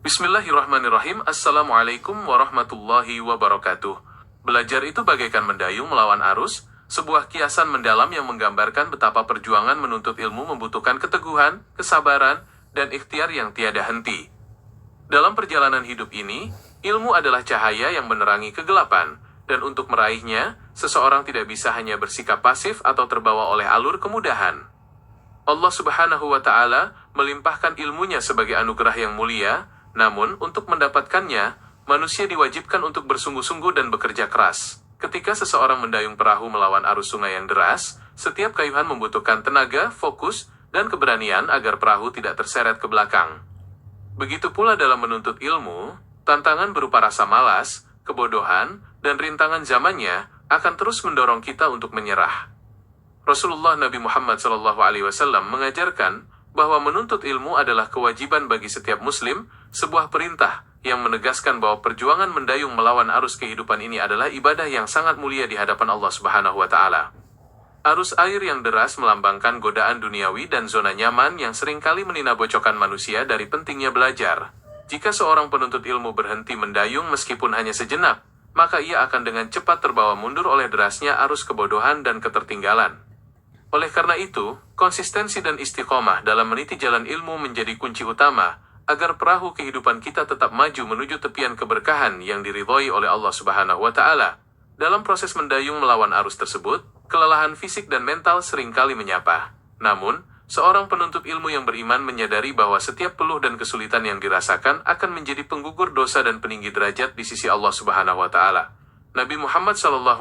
Bismillahirrahmanirrahim. Assalamualaikum warahmatullahi wabarakatuh. Belajar itu bagaikan mendayung melawan arus, sebuah kiasan mendalam yang menggambarkan betapa perjuangan menuntut ilmu membutuhkan keteguhan, kesabaran, dan ikhtiar yang tiada henti. Dalam perjalanan hidup ini, ilmu adalah cahaya yang menerangi kegelapan, dan untuk meraihnya, seseorang tidak bisa hanya bersikap pasif atau terbawa oleh alur kemudahan. Allah Subhanahu wa Ta'ala melimpahkan ilmunya sebagai anugerah yang mulia, namun untuk mendapatkannya, manusia diwajibkan untuk bersungguh-sungguh dan bekerja keras. Ketika seseorang mendayung perahu melawan arus sungai yang deras, setiap kayuhan membutuhkan tenaga, fokus, dan keberanian agar perahu tidak terseret ke belakang. Begitu pula dalam menuntut ilmu, tantangan berupa rasa malas, kebodohan, dan rintangan zamannya akan terus mendorong kita untuk menyerah. Rasulullah Nabi Muhammad SAW mengajarkan bahwa menuntut ilmu adalah kewajiban bagi setiap muslim, sebuah perintah yang menegaskan bahwa perjuangan mendayung melawan arus kehidupan ini adalah ibadah yang sangat mulia di hadapan Allah Subhanahu wa Ta'ala. Arus air yang deras melambangkan godaan duniawi dan zona nyaman yang seringkali meninabocokan manusia dari pentingnya belajar. Jika seorang penuntut ilmu berhenti mendayung meskipun hanya sejenak, maka ia akan dengan cepat terbawa mundur oleh derasnya arus kebodohan dan ketertinggalan. Oleh karena itu, konsistensi dan istiqomah dalam meniti jalan ilmu menjadi kunci utama, agar perahu kehidupan kita tetap maju menuju tepian keberkahan yang diridhoi oleh Allah Subhanahu wa Ta'ala. Dalam proses mendayung melawan arus tersebut, kelelahan fisik dan mental seringkali menyapa. Namun, seorang penuntut ilmu yang beriman menyadari bahwa setiap peluh dan kesulitan yang dirasakan akan menjadi penggugur dosa dan peninggi derajat di sisi Allah Subhanahu wa Ta'ala. Nabi Muhammad SAW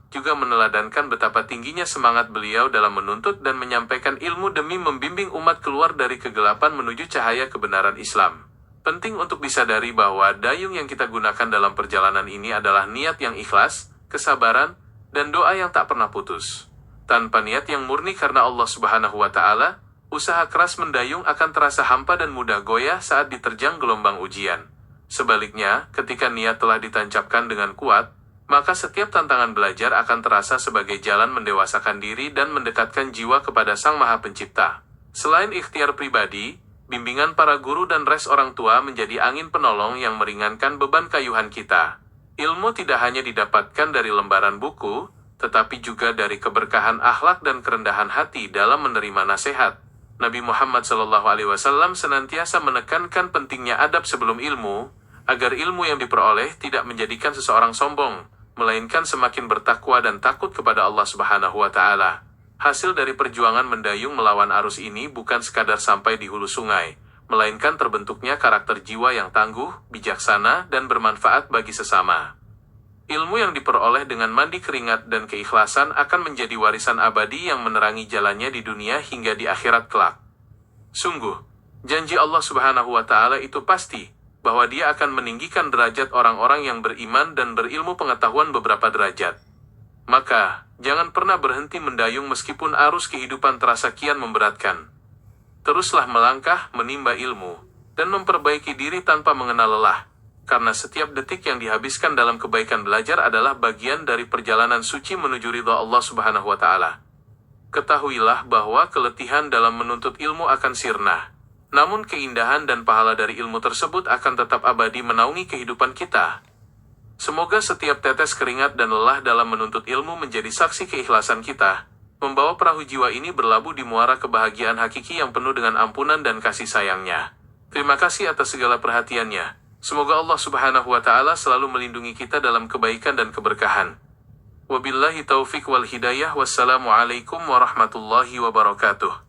juga meneladankan betapa tingginya semangat beliau dalam menuntut dan menyampaikan ilmu demi membimbing umat keluar dari kegelapan menuju cahaya kebenaran Islam. Penting untuk disadari bahwa dayung yang kita gunakan dalam perjalanan ini adalah niat yang ikhlas, kesabaran, dan doa yang tak pernah putus. Tanpa niat yang murni karena Allah Subhanahu wa Ta'ala, usaha keras mendayung akan terasa hampa dan mudah goyah saat diterjang gelombang ujian. Sebaliknya, ketika niat telah ditancapkan dengan kuat, maka setiap tantangan belajar akan terasa sebagai jalan mendewasakan diri dan mendekatkan jiwa kepada Sang Maha Pencipta. Selain ikhtiar pribadi, bimbingan para guru dan res orang tua menjadi angin penolong yang meringankan beban kayuhan kita. Ilmu tidak hanya didapatkan dari lembaran buku, tetapi juga dari keberkahan akhlak dan kerendahan hati dalam menerima nasihat. Nabi Muhammad SAW senantiasa menekankan pentingnya adab sebelum ilmu, agar ilmu yang diperoleh tidak menjadikan seseorang sombong, melainkan semakin bertakwa dan takut kepada Allah Subhanahu wa Ta'ala. Hasil dari perjuangan mendayung melawan arus ini bukan sekadar sampai di hulu sungai, melainkan terbentuknya karakter jiwa yang tangguh, bijaksana, dan bermanfaat bagi sesama. Ilmu yang diperoleh dengan mandi keringat dan keikhlasan akan menjadi warisan abadi yang menerangi jalannya di dunia hingga di akhirat kelak. Sungguh, janji Allah Subhanahu wa Ta'ala itu pasti, bahwa Dia akan meninggikan derajat orang-orang yang beriman dan berilmu pengetahuan beberapa derajat. Maka, jangan pernah berhenti mendayung meskipun arus kehidupan terasa kian memberatkan. Teruslah melangkah, menimba ilmu, dan memperbaiki diri tanpa mengenal lelah, karena setiap detik yang dihabiskan dalam kebaikan belajar adalah bagian dari perjalanan suci menuju ridha Allah Subhanahu wa Ta'ala. Ketahuilah bahwa keletihan dalam menuntut ilmu akan sirna. Namun keindahan dan pahala dari ilmu tersebut akan tetap abadi menaungi kehidupan kita. Semoga setiap tetes keringat dan lelah dalam menuntut ilmu menjadi saksi keikhlasan kita, membawa perahu jiwa ini berlabuh di muara kebahagiaan hakiki yang penuh dengan ampunan dan kasih sayangnya. Terima kasih atas segala perhatiannya. Semoga Allah Subhanahu wa Ta'ala selalu melindungi kita dalam kebaikan dan keberkahan. Wabillahi taufiq wal hidayah. Wassalamualaikum warahmatullahi wabarakatuh.